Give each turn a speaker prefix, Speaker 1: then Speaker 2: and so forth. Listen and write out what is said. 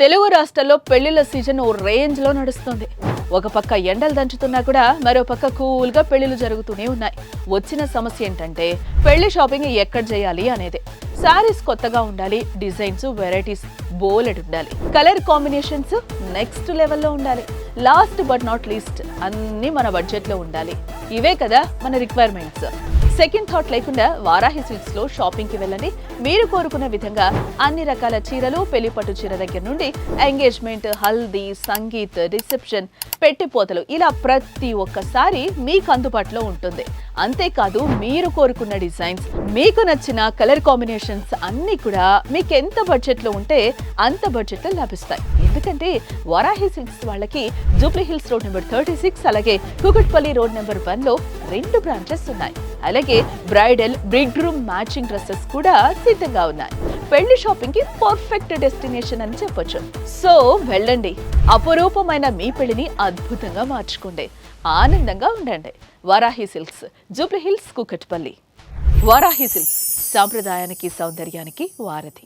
Speaker 1: తెలుగు రాష్ట్రాల్లో పెళ్లిళ్ల సీజన్ ఓ రేంజ్ లో నడుస్తుంది. ఒక పక్క ఎండలు దంచుతున్నా కూడా మరో పక్క కూల్ గా పెళ్లిళ్లు జరుగుతూనే ఉన్నాయి. వచ్చిన సమస్య ఏంటంటే పెళ్లి షాపింగ్ ఎక్కడ చేయాలి అనేది. శారీస్ కొత్తగా ఉండాలి, డిజైన్స్ వెరైటీస్ బోలెడ్ ఉండాలి, కలర్ కాంబినేషన్స్ నెక్స్ట్ లెవెల్లో ఉండాలి, లాస్ట్ బట్ నాట్ లీస్ట్ అన్ని మన బడ్జెట్ లో ఉండాలి. ఇవే కదా మన రిక్వైర్మెంట్స్. సెకండ్ థాట్ లేకుండా వారాహి సిల్క్స్ లో షాపింగ్ కి వెళ్ళండి. మీరు కోరుకున్న విధంగా అన్ని రకాల చీరలు, పెళ్లి పట్టు చీర దగ్గర నుండి ఎంగేజ్మెంట్, హల్దీ, సంగీత్, రిసెప్షన్, పెట్టిపోతలు ఇలా ప్రతి ఒక్కసారి మీకు అందుబాటులో ఉంటుంది. అంతేకాదు మీరు కోరుకున్న డిజైన్స్, మీకు నచ్చిన కలర్ కాంబినేషన్స్ అన్ని కూడా మీకు ఎంత బడ్జెట్ లో ఉంటే అంత బడ్జెట్ లో లభిస్తాయి. ఎందుకంటే వారాహి సిల్క్స్ వాళ్ళకి జూబ్లీ హిల్స్ రోడ్ నెంబర్ 36 అలాగే కూకట్పల్లి రోడ్ నెంబర్ 1 లో 2 బ్రాంచెస్ ఉన్నాయి. అలాగే bridal, breed room matching dresses కూడా సిద్ధంగా ఉన్నాయి. పెళ్లి షాపింగ్ కి పర్ఫెక్ట్ డెస్టినేషన్ అని చెప్పొచ్చు. సో వెళ్ళండి, అపురూపమైన మీ పెళ్లిని అద్భుతంగా మార్చుకోండి, ఆనందంగా ఉండండి. Varahi silks, Jubilee hills, Kukatpally. Varahi silks, సాంప్రదాయానికి సౌందర్యానికి వారధి.